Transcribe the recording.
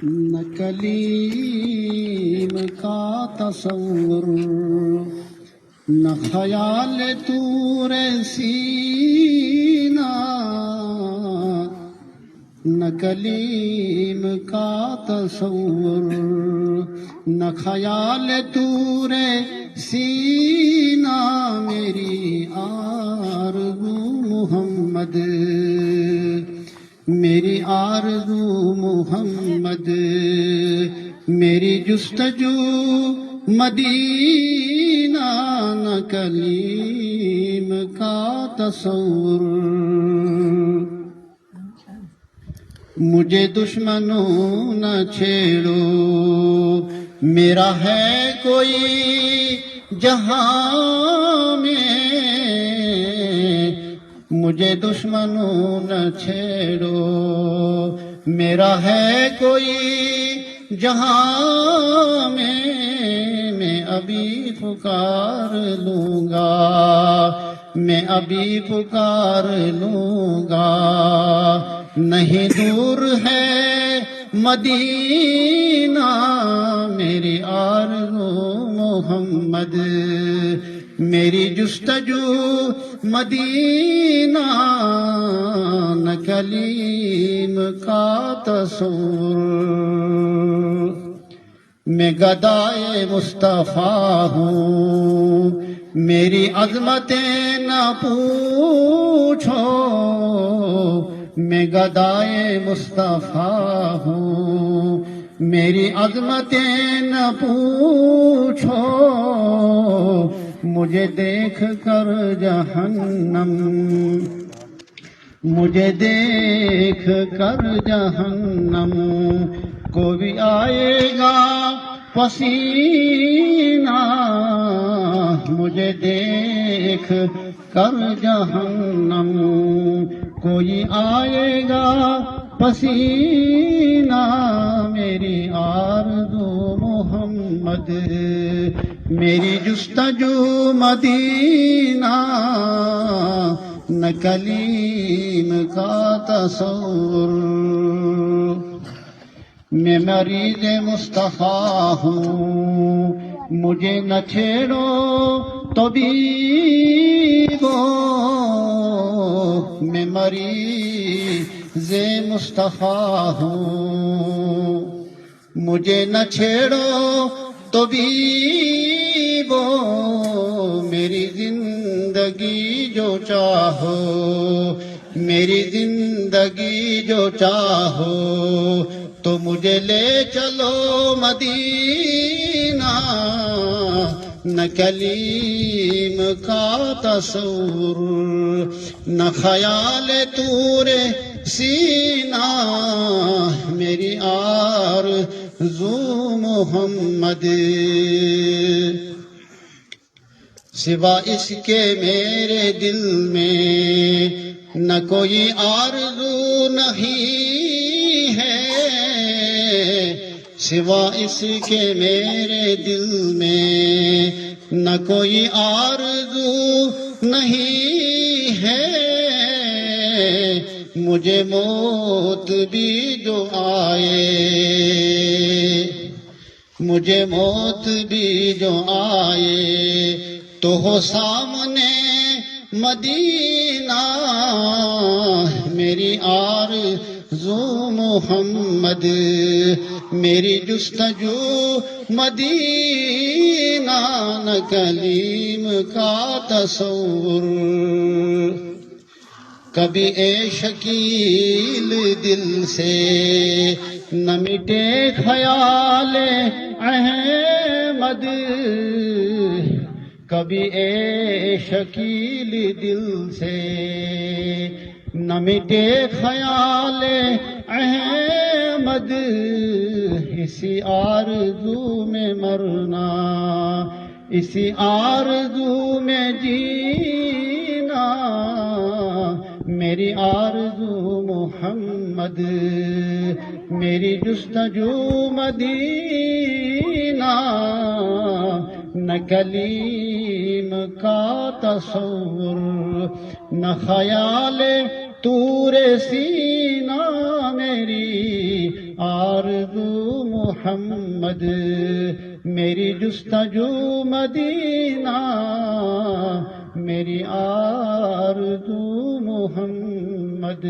نہ کلیم کا تصور، نہ خیال طور سینہ، نہ کلیم کا تصور، نہ خیال طور سینہ، میری آرزو محمد، میری آرزو محمد، میری جستجو مدینہ، نہ کلیم کا تصور۔ مجھے دشمنوں نہ چھیڑو، میرا ہے کوئی جہاں میں، مجھے دشمنوں نہ چھیڑو، میرا ہے کوئی جہاں میں ابھی پکار لوں گا، میں ابھی پکار لوں گا، نہیں دور ہے مدینہ، میری آرزو محمد، میری جستجو مدینہ، نہ کلیم کا تصور۔ میں گدائے مصطفیٰ ہوں، میری عظمتیں نہ پوچھو، میں گدائے مصطفیٰ ہوں، میری عظمتیں نہ پوچھو، مجھے دیکھ کر جہنم، مجھے دیکھ کر جہنم کو بھی آئے گا پسینہ، مجھے دیکھ کر جہنم کوئی آئے گا پسینہ، میری آرزو محمد، میری جستجو مدینہ، نہ کلیم کا تصور۔ میں مریض مصطفیٰ ہوں، مجھے نہ چھیڑو طبیبو، میں مریض مصطفیٰ ہوں، مجھے نہ چھیڑو طبیبو، میری زندگی جو چاہو، میری زندگی جو چاہو، تو مجھے لے چلو مدینہ، نہ کلیم کا تصور، نہ خیال طور سینہ، میری آرزو محمد، سوا اس کے میرے دل میں نہ کوئی آرزو نہیں ہے، سوا اس کے میرے دل میں نہ کوئی آرزو نہیں ہے، مجھے موت بھی جو آئے، مجھے موت بھی جو آئے، تو ہو سامنے مدینہ، میری آرزو محمد، میری جستجو مدینہ، نہ کلیم کا تصور۔ کبھی اے شکیل دل سے نہ مٹے خیال احمد، کبھی اے شکیل دل سے نہ مٹے خیال احمد، اسی آرزو میں مرنا، اسی آرزو میں جینا، میری آرزو محمد، میری جستجو مدینہ، نہ کلیم کا تصور، نہ خیال طور سینہ، میری آرزو محمد، میری جستجو مدینہ، میری آرزو محمد.